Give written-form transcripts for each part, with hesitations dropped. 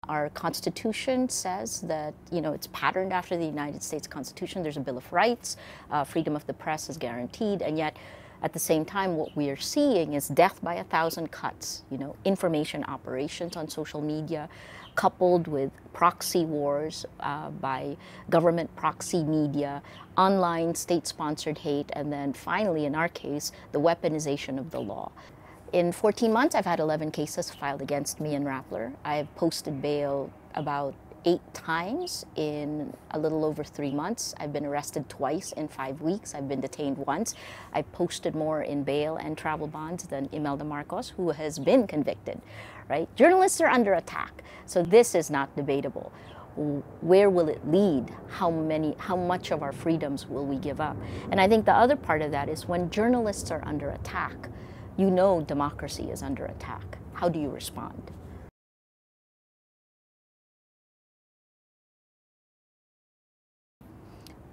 Our Constitution says that, it's patterned after the United States Constitution. There's a Bill of Rights, freedom of the press is guaranteed, and yet at the same time what we are seeing is death by 1,000 cuts, information operations on social media, coupled with proxy wars by government proxy media, online state-sponsored hate, and then finally, in our case, the weaponization of the law. In 14 months, I've had 11 cases filed against me in Rappler. I've posted bail about 8 times in a little over 3 months. I've been arrested twice in 5 weeks. I've been detained once. I've posted more in bail and travel bonds than Imelda Marcos, who has been convicted, right? Journalists are under attack, so this is not debatable. Where will it lead? How much of our freedoms will we give up? And I think the other part of that is when journalists are under attack, democracy is under attack. How do you respond?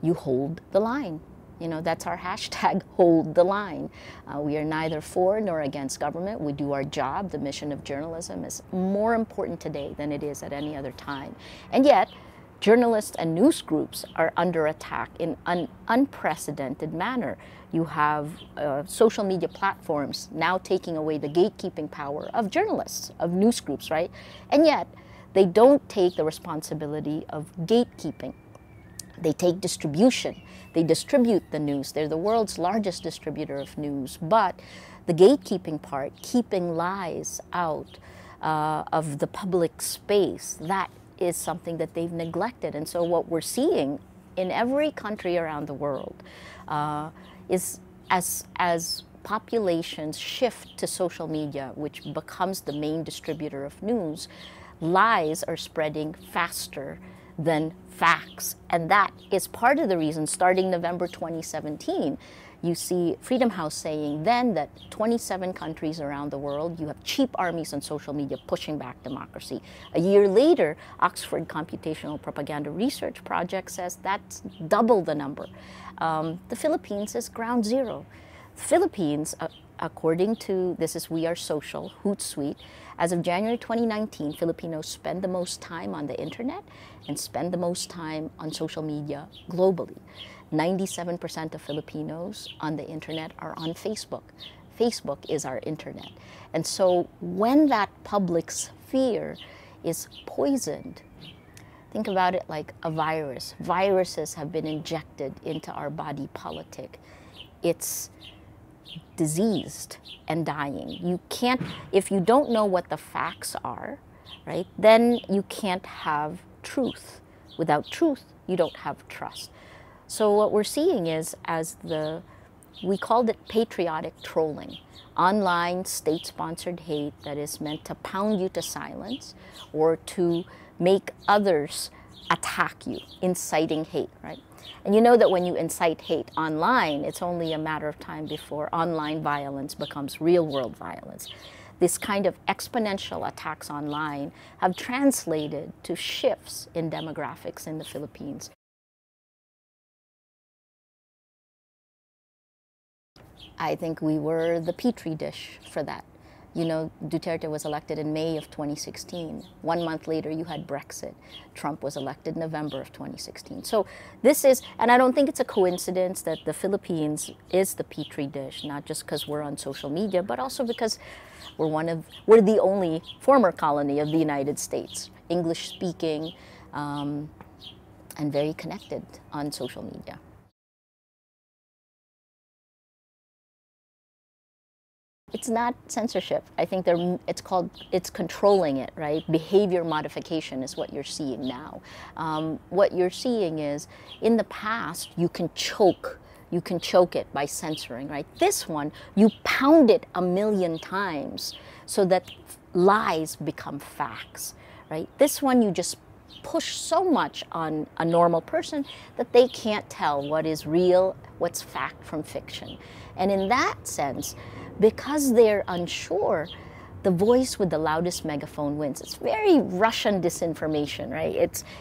You hold the line. That's our hashtag, hold the line. We are neither for nor against government. We do our job. The mission of journalism is more important today than it is at any other time. And yet, journalists and news groups are under attack in an unprecedented manner. You have social media platforms now taking away the gatekeeping power of journalists, of news groups, right? And yet, they don't take the responsibility of gatekeeping. They take distribution. They distribute the news. They're the world's largest distributor of news. But the gatekeeping part, keeping lies out of the public space, that is something that they've neglected. And so what we're seeing in every country around the world is as populations shift to social media, which becomes the main distributor of news, lies are spreading faster than facts. And that is part of the reason, starting November 2017, you see Freedom House saying then that 27 countries around the world, you have cheap armies on social media pushing back democracy. A year later, Oxford Computational Propaganda Research Project says that's double the number. The Philippines is ground zero. The Philippines, according to, this is We Are Social, Hootsuite, as of January 2019, Filipinos spend the most time on the internet and spend the most time on social media globally. 97% of Filipinos on the internet are on Facebook. Facebook is our internet. And so when that public sphere is poisoned, think about it like a virus. Viruses have been injected into our body politic. It's diseased and dying. You can't, if you don't know what the facts are, right, then you can't have truth. Without truth, you don't have trust. So what we're seeing is, we called it patriotic trolling, online state-sponsored hate that is meant to pound you to silence or to make others attack you, inciting hate, right? And you know that when you incite hate online, it's only a matter of time before online violence becomes real-world violence. This kind of exponential attacks online have translated to shifts in demographics in the Philippines. I think we were the petri dish for that. Duterte was elected in May of 2016. 1 month later, you had Brexit. Trump was elected November of 2016. So this is, and I don't think it's a coincidence that the Philippines is the petri dish, not just because we're on social media, but also because we're the only former colony of the United States, English speaking, and very connected on social media. It's not censorship. I think it's controlling it, right? Behavior modification is what you're seeing now. What you're seeing is, in the past, you can choke it by censoring, right? This one, you pound it 1,000,000 times so that lies become facts, right? This one, you just push so much on a normal person that they can't tell what is real, what's fact from fiction. And in that sense, because they're unsure, the voice with the loudest megaphone wins. It's very Russian disinformation, right?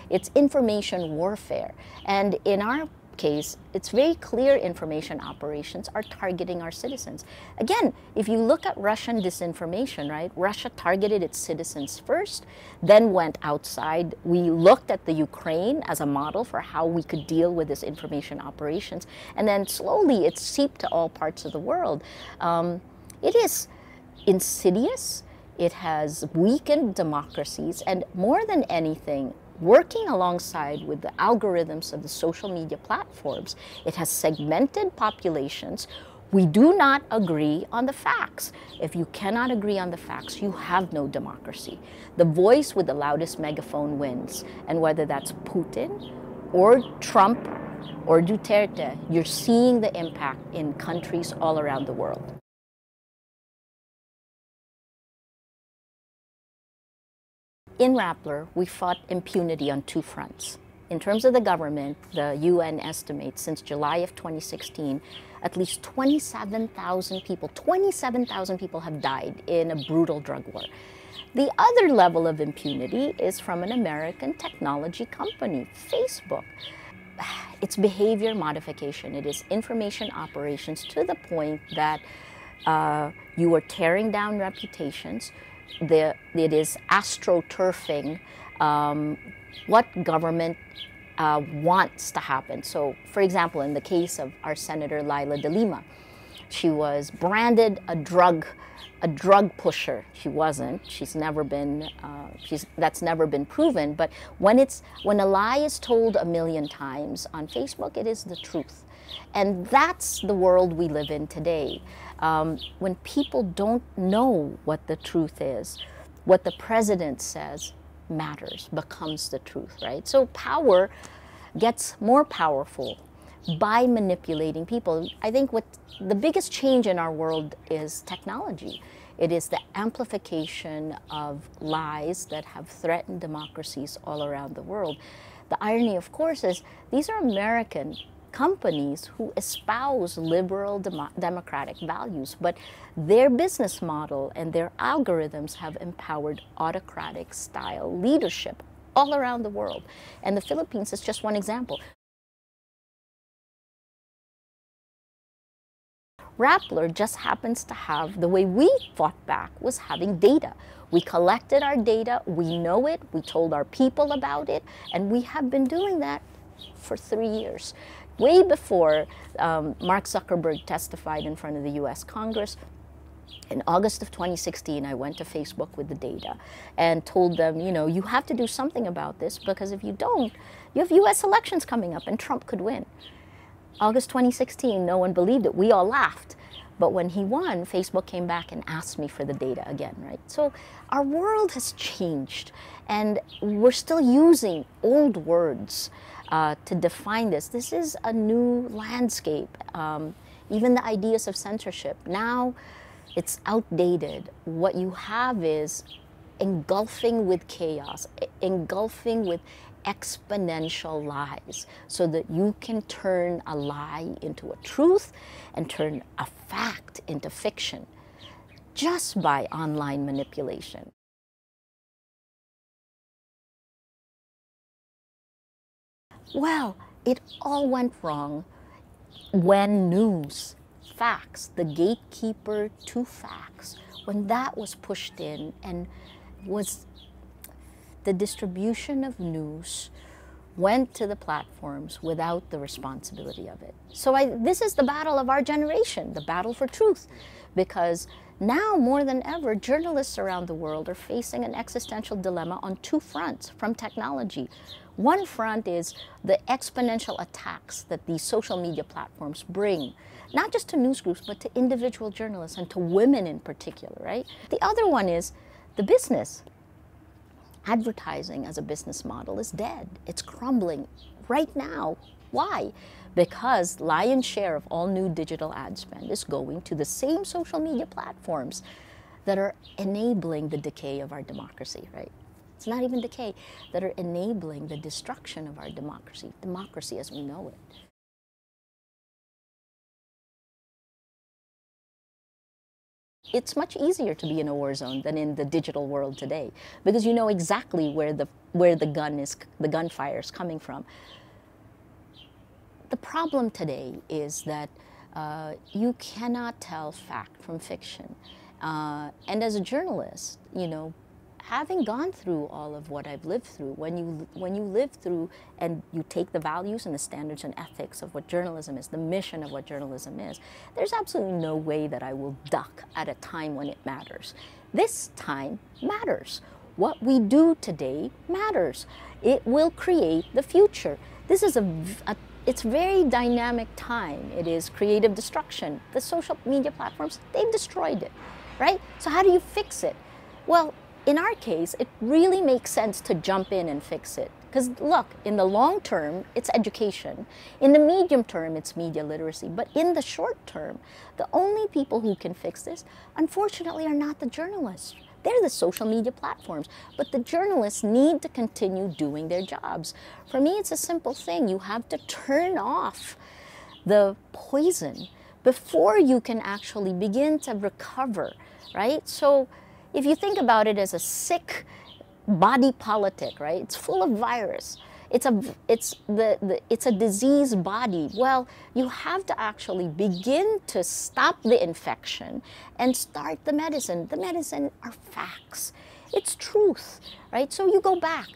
It's information warfare. And in our that case, it's very clear information operations are targeting our citizens. Again, if you look at Russian disinformation, right? Russia targeted its citizens first, then went outside. We looked at the Ukraine as a model for how we could deal with this information operations, and then slowly it seeped to all parts of the world. It is insidious. It has weakened democracies, and more than anything, working alongside with the algorithms of the social media platforms, it has segmented populations. We do not agree on the facts. If you cannot agree on the facts, you have no democracy. The voice with the loudest megaphone wins. And whether that's Putin or Trump or Duterte, you're seeing the impact in countries all around the world. In Rappler, we fought impunity on two fronts. In terms of the government, the UN estimates since July of 2016, at least 27,000 people have died in a brutal drug war. The other level of impunity is from an American technology company, Facebook. It's behavior modification. It is information operations to the point that you are tearing down reputations. It is astroturfing what government wants to happen. So, for example, in the case of our Senator Laila De Lima, she was branded a drug pusher. She wasn't. She's never been. That's never been proven. But when a lie is told a million times on Facebook, it is the truth, and that's the world we live in today. When people don't know what the truth is, what the president says matters, becomes the truth, right? So power gets more powerful by manipulating people. I think what the biggest change in our world is technology. It is the amplification of lies that have threatened democracies all around the world. The irony, of course, is these are American companies who espouse liberal democratic values, but their business model and their algorithms have empowered autocratic style leadership all around the world. And the Philippines is just one example. Rappler just happens to have, the way we fought back was having data. We collected our data, we know it, we told our people about it, and we have been doing that for 3 years. Way before Mark Zuckerberg testified in front of the US Congress, in August of 2016, I went to Facebook with the data and told them, you have to do something about this, because if you don't, you have US elections coming up and Trump could win. August 2016, no one believed it. We all laughed. But when he won, Facebook came back and asked me for the data again, right? So our world has changed, and we're still using old words to define this. This is a new landscape. Even the ideas of censorship, now it's outdated. What you have is engulfing with chaos, engulfing with exponential lies, so that you can turn a lie into a truth and turn a fact into fiction just by online manipulation. Well, it all went wrong when news, facts, the gatekeeper to facts, when that was pushed in and was the distribution of news went to the platforms without the responsibility of it. So this is the battle of our generation, the battle for truth, because now more than ever, journalists around the world are facing an existential dilemma on two fronts from technology. One front is the exponential attacks that these social media platforms bring, not just to news groups, but to individual journalists and to women in particular, right? The other one is the business. Advertising as a business model is dead. It's crumbling right now. Why? Because lion's share of all new digital ad spend is going to the same social media platforms that are enabling the decay of our democracy, right? It's not even decay, that are enabling the destruction of our democracy as we know it. It's much easier to be in a war zone than in the digital world today, because you know exactly where the gunfire is coming from. the problem today is that you cannot tell fact from fiction. And as a journalist, you know, having gone through all of what I've lived through, when you live through and you take the values and the standards and ethics of what journalism is, the mission of what journalism is, there's absolutely no way that I will duck at a time when it matters. This time matters. What we do today matters. It will create the future. This is it's a very dynamic time. It is creative destruction. The social media platforms, they've destroyed it, right? So how do you fix it? Well, in our case, it really makes sense to jump in and fix it. Because look, in the long term, it's education. In the medium term, it's media literacy. But in the short term, the only people who can fix this, unfortunately, are not the journalists. They're the social media platforms. But the journalists need to continue doing their jobs. For me, it's a simple thing. You have to turn off the poison before you can actually begin to recover, right? So if you think about it as a sick body politic, right? It's full of virus. It's a disease body. Well, you have to actually begin to stop the infection and start the medicine. The medicine are facts. It's truth, right? So you go back.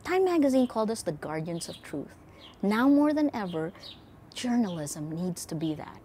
Time magazine called us the guardians of truth. Now more than ever, journalism needs to be that.